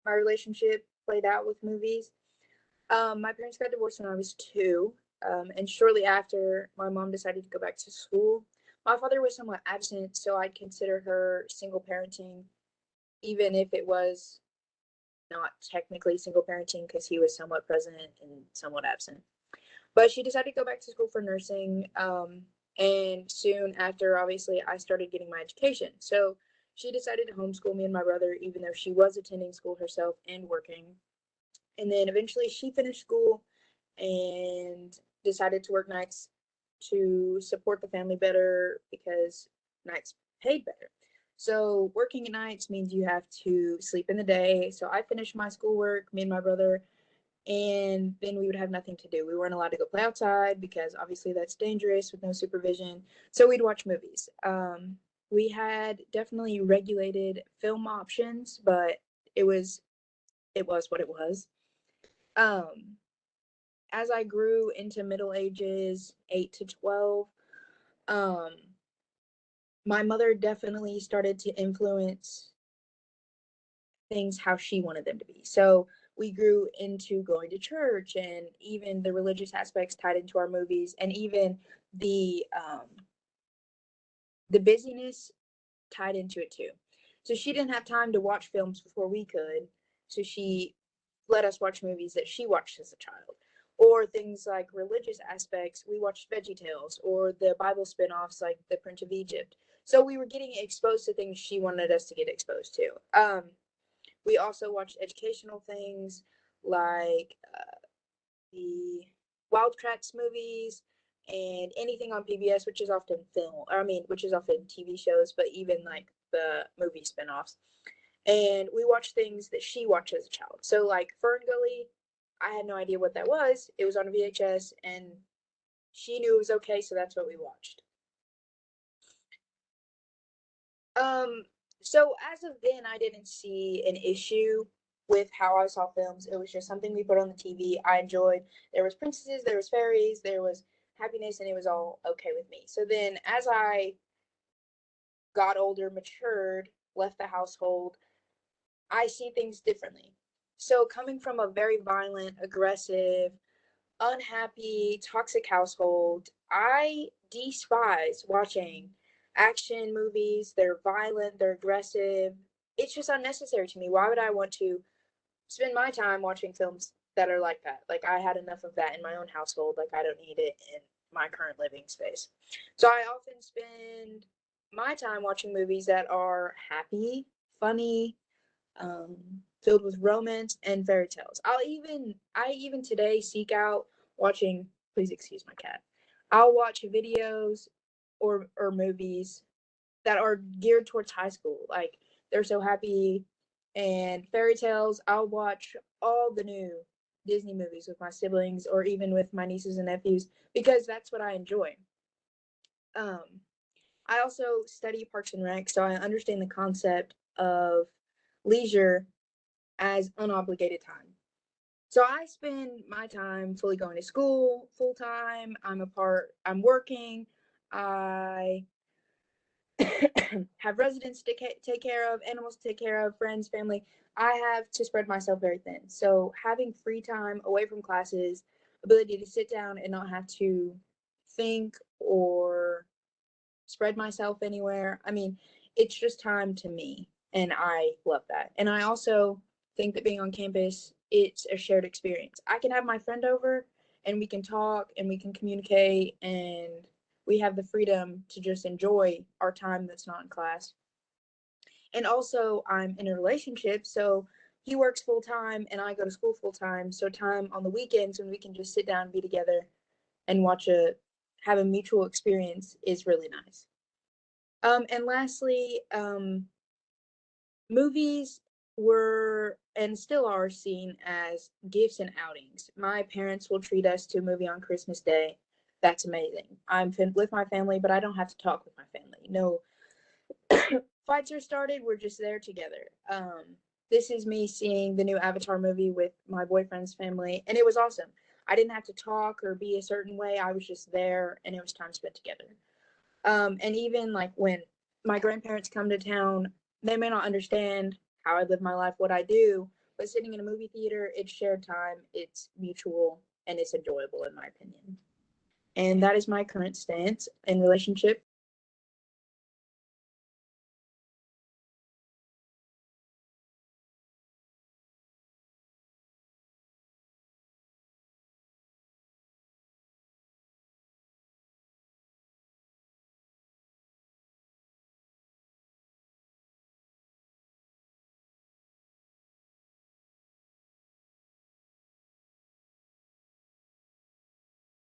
my relationship played out with movies. My parents got divorced when I was 2, and shortly after, my mom decided to go back to school. My father was somewhat absent, so I'd consider her single parenting, even if it was not technically single parenting because he was somewhat present and somewhat absent. But she decided to go back to school for nursing. And soon after, obviously, I started getting my education. So she decided to homeschool me and my brother, even though she was attending school herself and working. And then eventually she finished school and decided to work nights to support the family better because nights paid better. So working at nights means you have to sleep in the day. So I finished my schoolwork, me and my brother, and then we would have nothing to do. We weren't allowed to go play outside because obviously that's dangerous with no supervision. So we'd watch movies. We had definitely regulated film options, but it was it was what it was. Um, as I grew into middle ages, 8 to 12, um, my mother definitely started to influence things how she wanted them to be. So we grew into going to church and even the religious aspects tied into our movies and even the um the busyness tied into it too. So she didn't have time to watch films before we could. So she let us watch movies that she watched as a child. Or things like religious aspects, we watched Veggie Tales or the Bible spin-offs like The Prince of Egypt. So we were getting exposed to things she wanted us to get exposed to. We also watched educational things like the Wildcats movies and anything on PBS, which is often film, I mean, which is often TV shows, but even like the movie spinoffs. And we watched things that she watched as a child. So, like Fern Gully, I had no idea what that was. It was on a VHS, and she knew it was okay, so that's what we watched. Um, so as of then, I didn't see an issue with how I saw films. It was just something we put on the TV. I enjoyed. There was princesses, there was fairies, there was happiness, and it was all okay with me. So then, as I got older, matured, left the household, I see things differently. So coming from a very violent, aggressive, unhappy, toxic household, I despise watching action movies. They're violent, they're aggressive. It's just unnecessary to me. Why would I want to spend my time watching films that are like that? Like, I had enough of that in my own household. Like, I don't need it in my current living space. So, I often spend my time watching movies that are happy, funny, um, filled with romance and fairy tales. I even today seek out watching. Please excuse my cat. I'll watch videos or movies that are geared towards high school. Like They're So Happy and fairy tales. I'll watch all the new Disney movies with my siblings or even with my nieces and nephews because that's what I enjoy. Um, I also study Parks and Rec, so I understand the concept of leisure as unobligated time. So I spend my time fully going to school full time. I'm working. I have residents to take care of, animals to take care of, friends, family. I have to spread myself very thin. So having free time away from classes, ability to sit down and not have to think or spread myself anywhere. I mean, it's just time to me, and I love that. And I also think that being on campus, it's a shared experience. I can have my friend over and we can talk and we can communicate and we have the freedom to just enjoy our time that's not in class. And also, I'm in a relationship, so he works full time and I go to school full time. So time on the weekends when we can just sit down and be together and have a mutual experience is really nice. And lastly, movies were and still are seen as gifts and outings. My parents will treat us to a movie on Christmas Day. That's amazing. With my family, but I don't have to talk with my family. No fights are started. We're just there together. This is me seeing the new Avatar movie with my boyfriend's family, and it was awesome. I didn't have to talk or be a certain way. I was just there, and it was time spent together. And even like when my grandparents come to town, they may not understand how I live my life, what I do, But sitting in a movie theater, it's shared time, it's mutual, and it's enjoyable, in my opinion. And that is my current stance in relationship